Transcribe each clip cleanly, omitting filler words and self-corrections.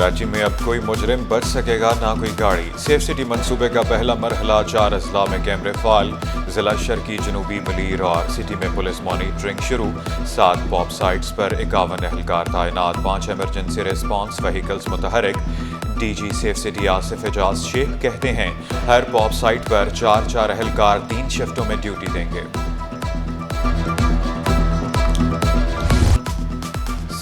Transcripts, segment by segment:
کراچی میں اب کوئی مجرم بچ سکے گا نہ کوئی گاڑی۔ سیف سٹی منصوبے کا پہلا مرحلہ 4 اضلاع میں کیمرے فعال، ضلع شرقی، جنوبی، ملیر اور سٹی میں پولیس مانیٹرنگ شروع۔ 7 پاپ سائٹس پر 51 اہلکار تعینات، 5 ایمرجنسی ریسپانس وہیکلز متحرک۔ D G safe city Asif Ijaz Sheikh کہتے ہیں ہر پاپ سائٹ پر 4 اہلکار 3 شفٹوں میں ڈیوٹی دیں گے۔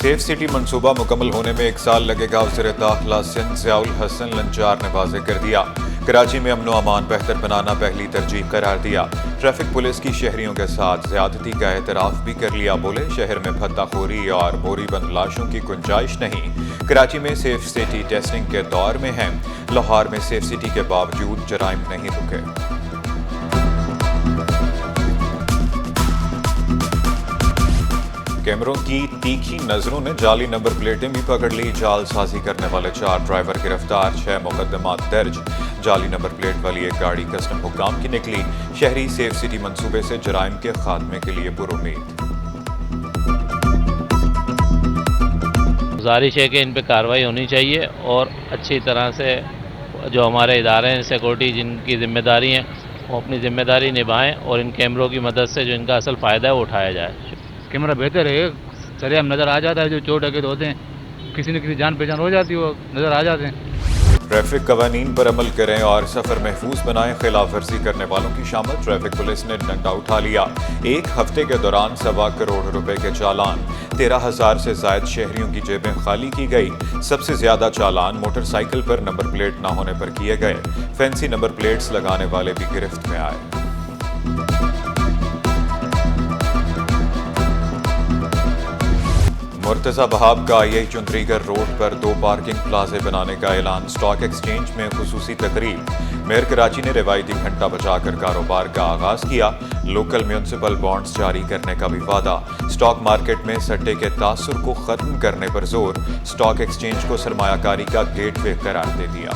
سیف سٹی منصوبہ مکمل ہونے میں 1 سال لگے گا، وزیر داخلہ سندھ ضیاء الحسن لنچار نے واضح کر دیا۔ کراچی میں امن و امان بہتر بنانا پہلی ترجیح قرار دیا۔ ٹریفک پولیس کی شہریوں کے ساتھ زیادتی کا اعتراف بھی کر لیا، بولے شہر میں بھتہ خوری اور بوری بند لاشوں کی گنجائش نہیں۔ کراچی میں سیف سٹی ٹیسٹنگ کے دور میں ہے، لاہور میں سیف سٹی کے باوجود جرائم نہیں رکے۔ کیمروں کی تیکھی نظروں نے جعلی نمبر پلیٹیں بھی پکڑ لی، جعل سازی کرنے والے 4 ڈرائیور گرفتار، 6 مقدمات درج۔ جعلی نمبر پلیٹ والی ایک گاڑی کسٹم حکام کی نکلی۔ شہری سیف سٹی منصوبے سے جرائم کے خاتمے کے لیے پر امید۔ گزارش ہے کہ ان پہ کارروائی ہونی چاہیے اور اچھی طرح سے جو ہمارے ادارے ہیں سیکورٹی جن کی ذمہ داری ہیں وہ اپنی ذمہ داری نبھائیں اور ان کیمروں کی مدد سے جو ان کا اصل فائدہ ہے وہ اٹھایا جائے۔ کیمرہ بہتر ہے، سرعام نظر آ جاتا ہے، جو چور ڈکیت ہوتے ہیں کسی نہ کسی جان پہچان ہو جاتی ہے، وہ نظر آ جاتے ہیں۔ ٹریفک قوانین پر عمل کریں اور سفر محفوظ بنائیں، خلاف ورزی کرنے والوں کی شامت ٹریفک پولیس نے ڈنڈا اٹھا لیا۔ 1 ہفتے کے دوران 1.25 کروڑ روپے کے چالان، 13,000 سے زائد شہریوں کی جیبیں خالی کی گئی۔ سب سے زیادہ چالان موٹر سائیکل پر نمبر پلیٹ نہ ہونے پر کیے گئے، فینسی نمبر پلیٹس لگانے والے بھی گرفت میں آئے۔ مرتضی بہاب کا آئی چندریگر روڈ پر 2 پارکنگ پلازے بنانے کا اعلان، اسٹاک ایکسچینج میں خصوصی تقریب۔ میئر کراچی نے روایتی گھنٹہ بچا کر کاروبار کا آغاز کیا، لوکل میونسپل بانڈز جاری کرنے کا بھی وعدہ۔ اسٹاک مارکیٹ میں سٹے کے تاثر کو ختم کرنے پر زور، اسٹاک ایکسچینج کو سرمایہ کاری کا گیٹ وے قرار دے دیا۔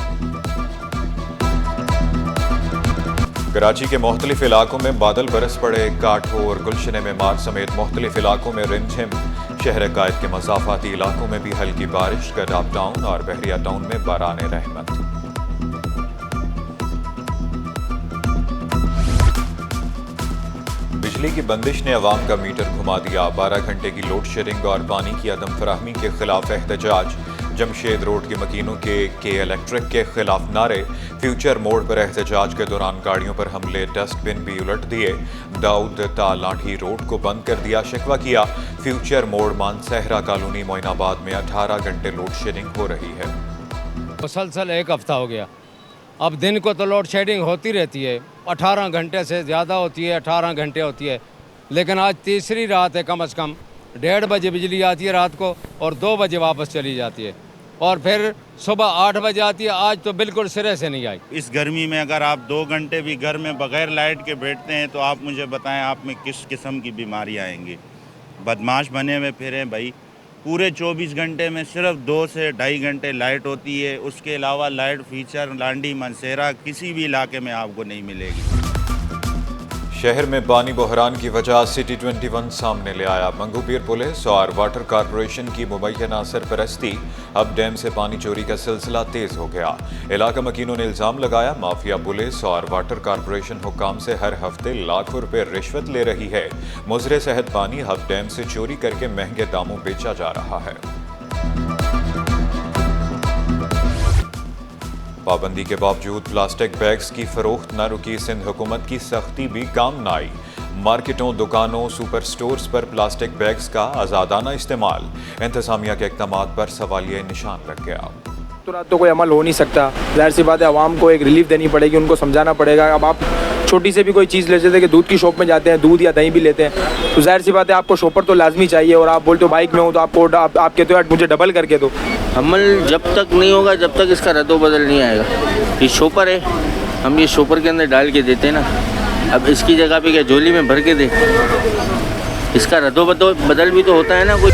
کراچی کے مختلف علاقوں میں بادل برس پڑے، کاٹھور، گلشن معمار سمیت مختلف علاقوں میں رم جھم۔ شہر قائد کے مضافاتی علاقوں میں بھی ہلکی بارش، گڈاب ٹاؤن اور بحریہ ٹاؤن میں باران رحمت۔ بجلی کی بندش نے عوام کا میٹر گھما دیا، 12 گھنٹے کی لوڈ شیڈنگ اور پانی کی عدم فراہمی کے خلاف احتجاج۔ جمشید روڈ کے مکینوں کے الیکٹرک کے خلاف نعرے، فیوچر موڑ پر احتجاج کے دوران گاڑیوں پر حملے، ڈسٹ بن بھی الٹ دیے۔ داؤد تا لاٹھی روڈ کو بند کر دیا، شکوہ کیا فیوچر موڑ مانسہرہ کالونی معین آباد میں 18 گھنٹے لوڈ شیڈنگ ہو رہی ہے۔ مسلسل 1 ہفتہ ہو گیا، اب دن کو تو لوڈ شیڈنگ ہوتی رہتی ہے، 18 گھنٹے سے زیادہ ہوتی ہے، 18 گھنٹے ہوتی ہے، لیکن آج تیسری رات ہے، کم از کم 1:30 بجے بجلی آتی ہے رات کو اور 2 بجے واپس چلی جاتی ہے اور پھر صبح 8 بجے آتی ہے۔ آج تو بالکل سرے سے نہیں آئی۔ اس گرمی میں اگر آپ 2 گھنٹے بھی گھر میں بغیر لائٹ کے بیٹھتے ہیں تو آپ مجھے بتائیں آپ میں کس قسم کی بیماری آئیں گی۔ بدماش بنے ہوئے پھریں بھائی، پورے 24 گھنٹے میں صرف 2 سے 2.5 گھنٹے لائٹ ہوتی ہے، اس کے علاوہ لائٹ فیچر لانڈی منسیرہ کسی بھی علاقے میں آپ کو نہیں ملے گی۔ شہر میں پانی بحران کی وجہ سٹی 21 سامنے لے آیا، منگو پیر پولیس اور واٹر کارپوریشن کی مبینہ سرپرستی، اب ڈیم سے پانی چوری کا سلسلہ تیز ہو گیا۔ علاقہ مکینوں نے الزام لگایا مافیا پولیس اور واٹر کارپوریشن حکام سے ہر ہفتے لاکھوں روپے رشوت لے رہی ہے۔ مضر صحت پانی اب ڈیم سے چوری کر کے مہنگے داموں بیچا جا رہا ہے۔ پابندی کے باوجود پلاسٹک بیگز کی فروخت نہ رکی، سندھ حکومت کی سختی بھی کام نہ آئی۔ مارکیٹوں، دکانوں، سپر سٹورز پر پلاسٹک بیگز کا آزادانہ استعمال، انتظامیہ کے اقدامات پر سوالیہ نشان لگ گیا۔ تو رات تو کوئی عمل ہو نہیں سکتا، ظاہر سی بات ہے عوام کو ایک ریلیف دینی پڑے گی، ان کو سمجھانا پڑے گا۔ اب آپ چھوٹی سے بھی کوئی چیز لیتے تھے کہ دودھ کی شاپ میں جاتے ہیں، دودھ یا دہی بھی لیتے ہیں، تو ظاہر سی بات ہے آپ کو شاپر تو لازمی چاہیے، اور آپ بولتے ہو بائک میں ہوں تو آپ کہتے ہو مجھے ڈبل کر کے دو۔ عمل جب تک نہیں ہوگا جب تک اس کا رد و بدل نہیں آئے گا۔ یہ شوپر ہے، ہم یہ شوپر کے اندر ڈال کے دیتے ہیں نا، اب اس کی جگہ پہ کیا جولی میں بھر کے دیں، اس کا رد و بدل بھی تو ہوتا ہے نا کوئی۔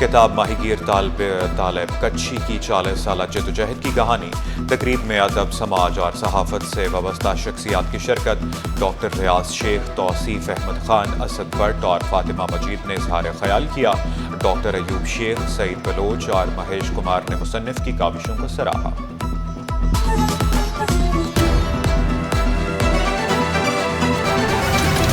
کتاب ماہی گیر طالب کچھی کی 40 سالہ جدوجہد کی کہانی۔ تقریب میں ادب، سماج اور صحافت سے وابستہ شخصیات کی شرکت۔ Doctor Riyadh Sheikh, Tauseef Ahmad Khan, Asad but اور فاطمہ مجید نے اظہار خیال کیا۔ ڈاکٹر ایوب شیخ، سعید بلوچ اور مہیش کمار نے مصنف کی کاوشوں کو سراہا۔